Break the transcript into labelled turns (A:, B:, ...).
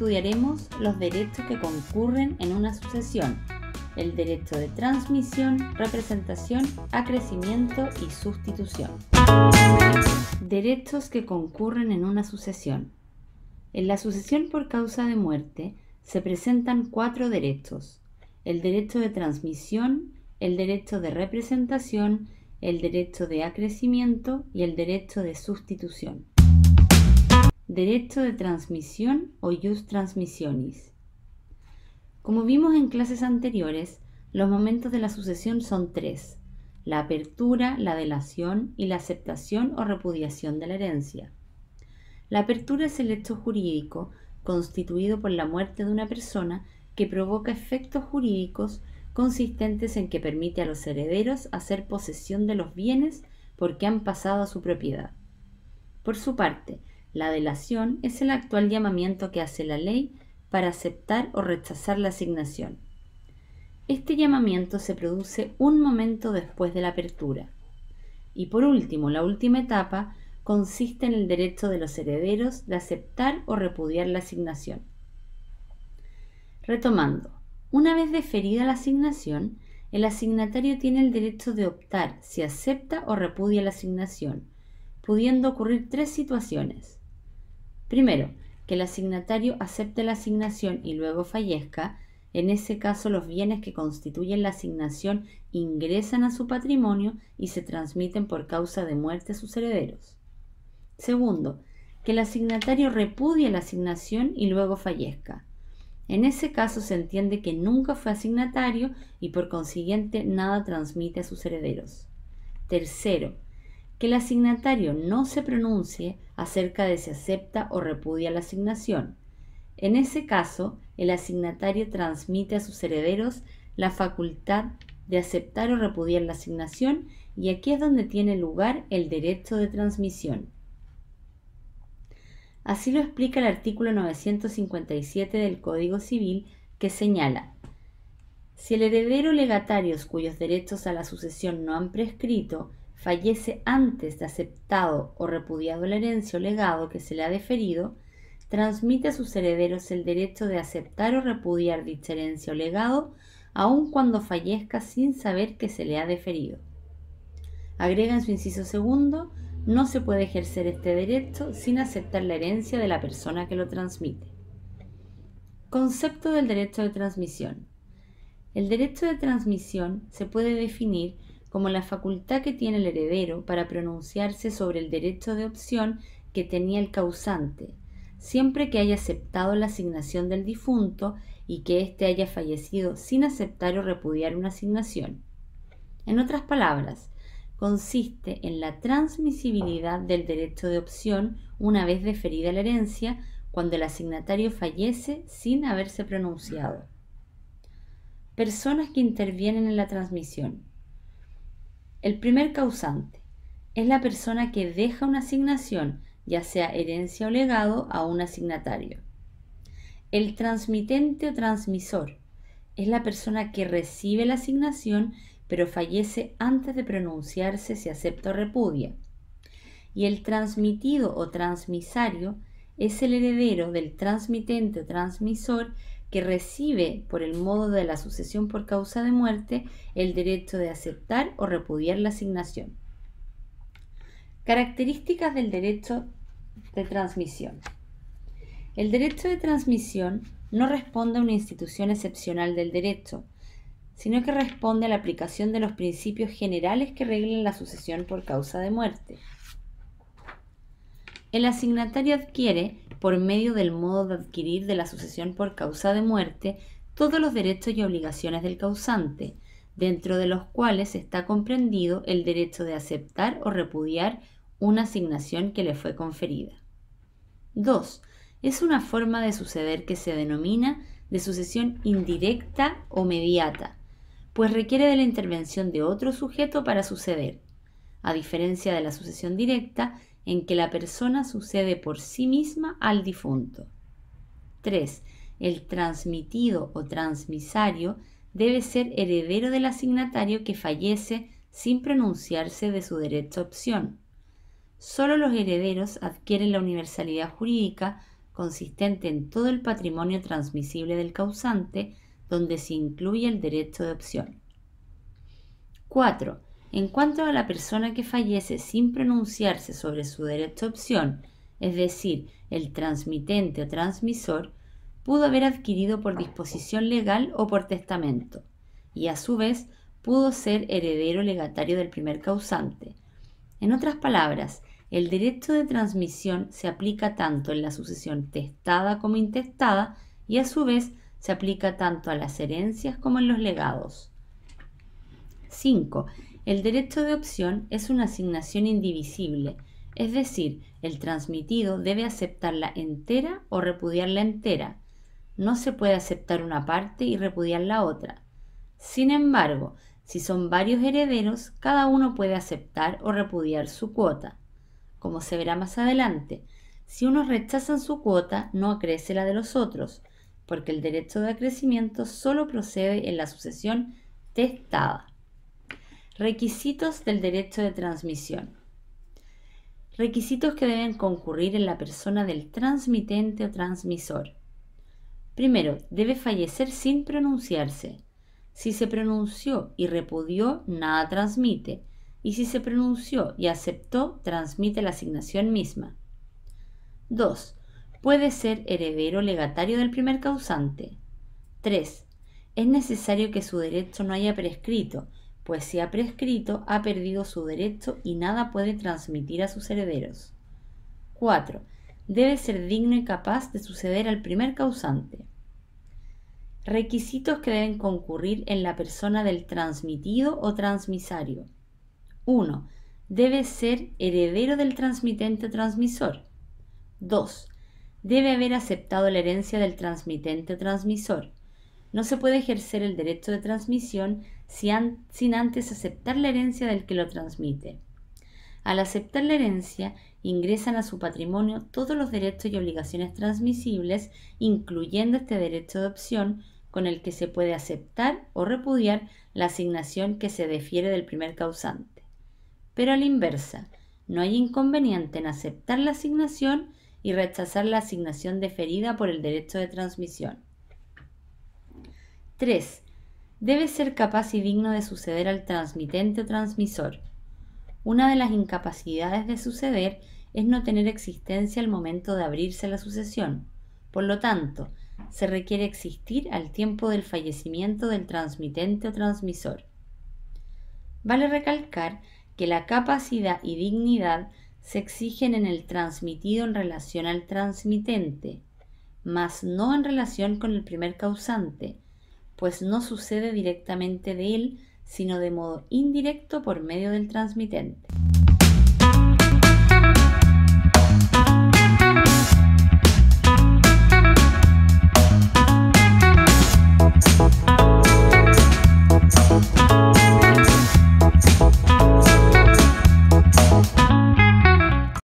A: estudiaremos los derechos que concurren en una sucesión: el derecho de transmisión, representación, acrecimiento y sustitución. Derechos que concurren en una sucesión. En la sucesión por causa de muerte se presentan 4 derechos: el derecho de transmisión, el derecho de representación, el derecho de acrecimiento y el derecho de sustitución. Derecho de transmisión o ius transmissionis. Como vimos en clases anteriores, los momentos de la sucesión son 3: la apertura, la delación y la aceptación o repudiación de la herencia. La apertura es el hecho jurídico constituido por la muerte de una persona que provoca efectos jurídicos consistentes en que permite a los herederos hacer posesión de los bienes porque han pasado a su propiedad. Por su parte, la delación es el actual llamamiento que hace la ley para aceptar o rechazar la asignación. Este llamamiento se produce un momento después de la apertura. Y por último, la última etapa consiste en el derecho de los herederos de aceptar o repudiar la asignación. Retomando, una vez deferida la asignación, el asignatario tiene el derecho de optar si acepta o repudia la asignación, pudiendo ocurrir 3 situaciones. Primero, que el asignatario acepte la asignación y luego fallezca. En ese caso, los bienes que constituyen la asignación ingresan a su patrimonio y se transmiten por causa de muerte a sus herederos. Segundo, que el asignatario repudie la asignación y luego fallezca. En ese caso se entiende que nunca fue asignatario y por consiguiente nada transmite a sus herederos. Tercero, que el asignatario no se pronuncie acerca de si acepta o repudia la asignación. En ese caso, el asignatario transmite a sus herederos la facultad de aceptar o repudiar la asignación, y aquí es donde tiene lugar el derecho de transmisión. Así lo explica el artículo 957 del Código Civil, que señala: si el heredero legatarios cuyos derechos a la sucesión no han prescrito fallece antes de aceptado o repudiado la herencia o legado que se le ha deferido, transmite a sus herederos el derecho de aceptar o repudiar dicha herencia o legado, aun cuando fallezca sin saber que se le ha deferido. Agrega en su inciso segundo: no se puede ejercer este derecho sin aceptar la herencia de la persona que lo transmite. Concepto del derecho de transmisión. El derecho de transmisión se puede definir como la facultad que tiene el heredero para pronunciarse sobre el derecho de opción que tenía el causante, siempre que haya aceptado la asignación del difunto y que éste haya fallecido sin aceptar o repudiar una asignación. En otras palabras, consiste en la transmisibilidad del derecho de opción una vez deferida la herencia, cuando el asignatario fallece sin haberse pronunciado. Personas que intervienen en la transmisión. El primer causante es la persona que deja una asignación, ya sea herencia o legado, a un asignatario. El transmitente o transmisor es la persona que recibe la asignación pero fallece antes de pronunciarse si acepta o repudia. Y el transmitido o transmisario es el heredero del transmitente o transmisor que recibe, por el modo de la sucesión por causa de muerte, el derecho de aceptar o repudiar la asignación. Características del derecho de transmisión. El derecho de transmisión no responde a una institución excepcional del derecho, sino que responde a la aplicación de los principios generales que reglan la sucesión por causa de muerte. El asignatario adquiere, por medio del modo de adquirir de la sucesión por causa de muerte, todos los derechos y obligaciones del causante, dentro de los cuales está comprendido el derecho de aceptar o repudiar una asignación que le fue conferida. 2. Es una forma de suceder que se denomina de sucesión indirecta o mediata, pues requiere de la intervención de otro sujeto para suceder, a diferencia de la sucesión directa, en que la persona sucede por sí misma al difunto. 3. El transmitido o transmisario debe ser heredero del asignatario que fallece sin pronunciarse de su derecho a opción. Solo los herederos adquieren la universalidad jurídica consistente en todo el patrimonio transmisible del causante, donde se incluye el derecho de opción. 4. En cuanto a la persona que fallece sin pronunciarse sobre su derecho de opción, es decir, el transmitente o transmisor, pudo haber adquirido por disposición legal o por testamento, y a su vez pudo ser heredero legatario del primer causante. En otras palabras, el derecho de transmisión se aplica tanto en la sucesión testada como intestada y a su vez se aplica tanto a las herencias como en los legados. 5. El derecho de opción es una asignación indivisible, es decir, el transmitido debe aceptarla entera o repudiarla entera. No se puede aceptar una parte y repudiar la otra. Sin embargo, si son varios herederos, cada uno puede aceptar o repudiar su cuota. Como se verá más adelante, si unos rechazan su cuota, no acrece la de los otros, porque el derecho de acrecimiento solo procede en la sucesión testada. Requisitos del derecho de transmisión. Requisitos que deben concurrir en la persona del transmitente o transmisor. Primero, debe fallecer sin pronunciarse. Si se pronunció y repudió, nada transmite, y si se pronunció y aceptó, transmite la asignación misma. 2. Puede ser heredero legatario del primer causante. 3. Es necesario que su derecho no haya prescrito, pues si ha prescrito, ha perdido su derecho y nada puede transmitir a sus herederos. 4. Debe ser digno y capaz de suceder al primer causante. Requisitos que deben concurrir en la persona del transmitido o transmisario. 1. Debe ser heredero del transmitente o transmisor. 2. Debe haber aceptado la herencia del transmitente o transmisor. No se puede ejercer el derecho de transmisión sin antes aceptar la herencia del que lo transmite. Al aceptar la herencia, ingresan a su patrimonio todos los derechos y obligaciones transmisibles, incluyendo este derecho de opción, con el que se puede aceptar o repudiar la asignación que se difiere del primer causante. Pero a la inversa, no hay inconveniente en aceptar la asignación y rechazar la asignación deferida por el derecho de transmisión. 3. Debe ser capaz y digno de suceder al transmitente o transmisor. Una de las incapacidades de suceder es no tener existencia al momento de abrirse la sucesión. Por lo tanto, se requiere existir al tiempo del fallecimiento del transmitente o transmisor. Vale recalcar que la capacidad y dignidad se exigen en el transmitido en relación al transmitente, mas no en relación con el primer causante, pues no sucede directamente de él, sino de modo indirecto por medio del transmitente.